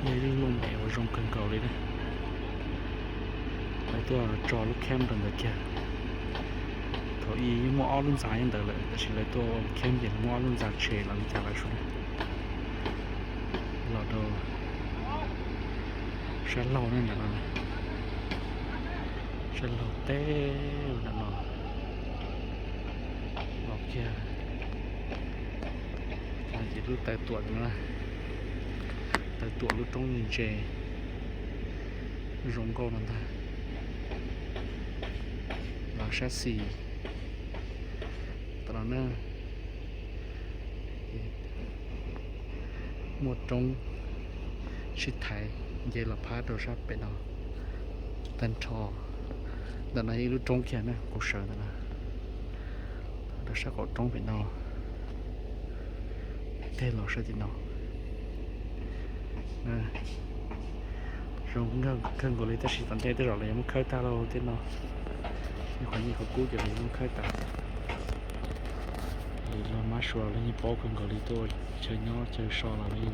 đây đi lông mẹ vào trong cần cầu đấy này lấyตัวจอลูกแคมตันเด็กแค่ถอยมัวอ้อลุ่นสายยังเดินเลยแต่ฉันเลยตัวแคมอย่างมัวลุ่นจากเชลังจากอะไรชุดเราดูฉันเรานั่นแหละฉันเราเต้นั่นเนาะเราแค่การจะรู้แต่ตัวนะแต่ตัวรู้ตรงนี้เจรงก็นั่นท่าเราแค่สี่ตอนนั้นหมดตรงชิดไทยเยลพาโดชับไปเนาะตันทอแต่ในรู้ตรงแค่นะกูเชื่อนะโดชับก็ตรงไปเนาะเท่เราเชื่อที่เนาะนะรงเรื่องเครื่องกูเลยแต่สิตอนเท่ที่เราเลยยังไม่เคยตาเราที่เนาะมีคนนี้เขากู้จะเลยยังไม่เคยตาเรามาชัวร์แล้วนี่ป้อเครื่องกูเลยตัวเชื่อเนาะเชื่อชอเราเลย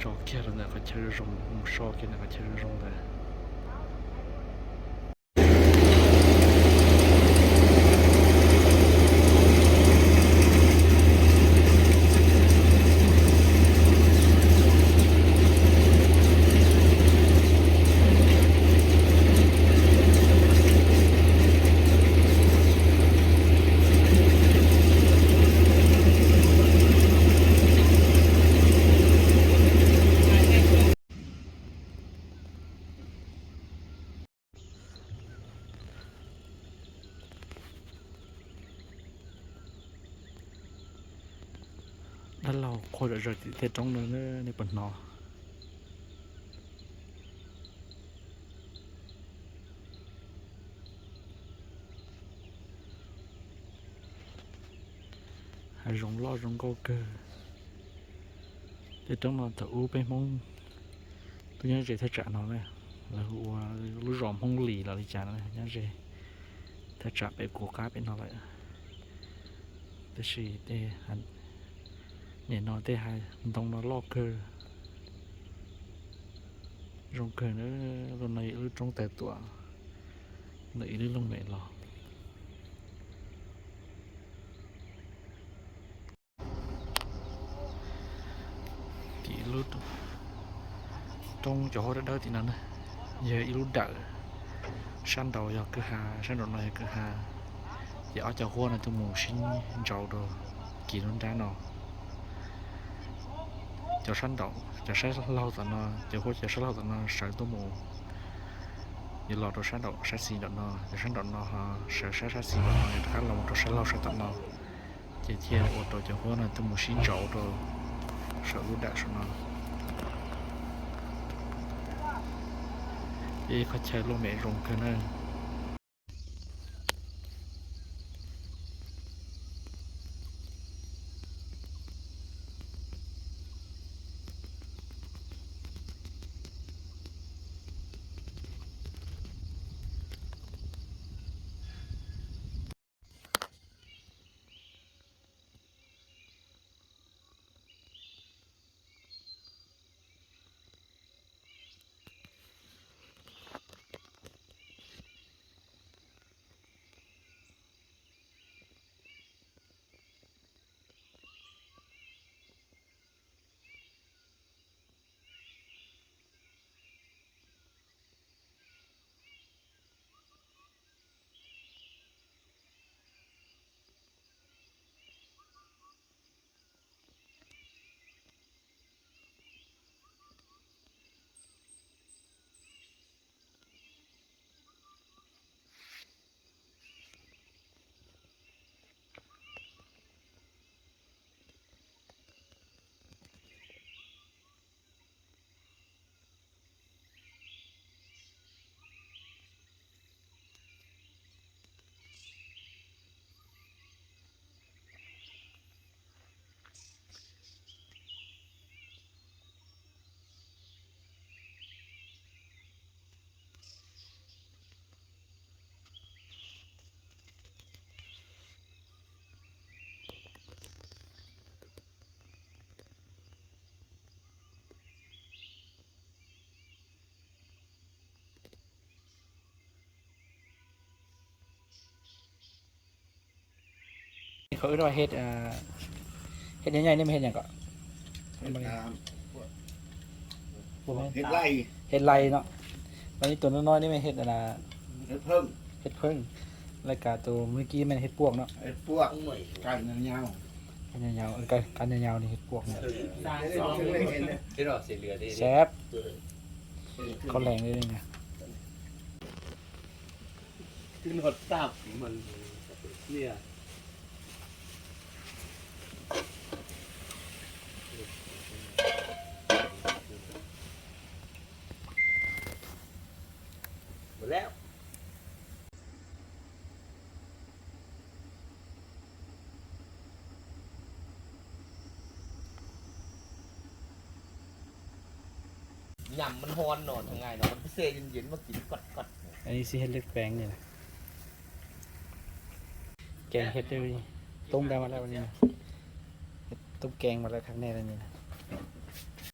จอแค่เราเนี่ยก็เชื่อรงชอแค่เนี่ยก็เชื่อรงแต่แล้วเราคนจะเด็ดตรงนั้นในปนนอหายรงล้อรงโกเกอร์เด็ดตรงนั้นแต่อู้ไปมองตัวนี้จะเทจ่าnó này là lúc ròm không lì là đi chả này nhá gì thế trả về của cá bên nó lại thế gì thế hắn để nó thế hai đông nó lo cơ rong cơ nữa lần này lúc trong tài tuổi này đi lông mẹ lò thì lúc trong chỗ đó thì nó này giờ lúc đợi săn đầu giờ cứ hà săn đầu này cứ hà giờ cho hoa này tôi muốn xin trầu đồ kỳ luôn ra nó cho săn đầu cho sẽ lâu tận nó cho hoa cho sẽ lâu tận nó sợ tôi muốn giờ lọt đồ săn đầu sẽ xì đợt nó cho săn đầu nó sợ sẽ xì đợt nó khá lâu đồ sẽ lâu sẽ tận nó chỉ chia ô tô cho hoa này tôi muốn xin trầu đồ sợ lúc đợi sợ nó ý có chơi luôn mẹ rồng cơ nữa เขาเรียกว่าเห็ดเห็ดใหญ่ๆนี่มันเห็ดอย่างก็ เห็ดน้ บ่แม่น ำเห็ดไล่ เห็ดไรเนาะวันนี้ตัวน้อยๆนี่มันเห็ดอะไร เห็ดเพิ่ง เห็ดเพิ่งแล้วก็ตัวเมื่อกี้มันเห็ดปวกเนาะ เห็ดพวกไก่เงา กันยาวๆกันยาวๆนี่เห็ดปวกเนี่ย ที่เราเสียเรือได้ แซ่บเขาแรงเลยเนี่ย ขึ้นหดตับมันเนี่ย หมดแล้วยำมันฮอนหนอนทางไงเนาะมันพิเศษเย็นๆมากินกด อันนี้สิเห็ดเล็กแปลงเนี่ยนะแกงเห็ดเลยต้มได้มาแล้ววันนี้นะเห็ดต้มแกงมาแล้วครั้งแรกแล้วนี่นะ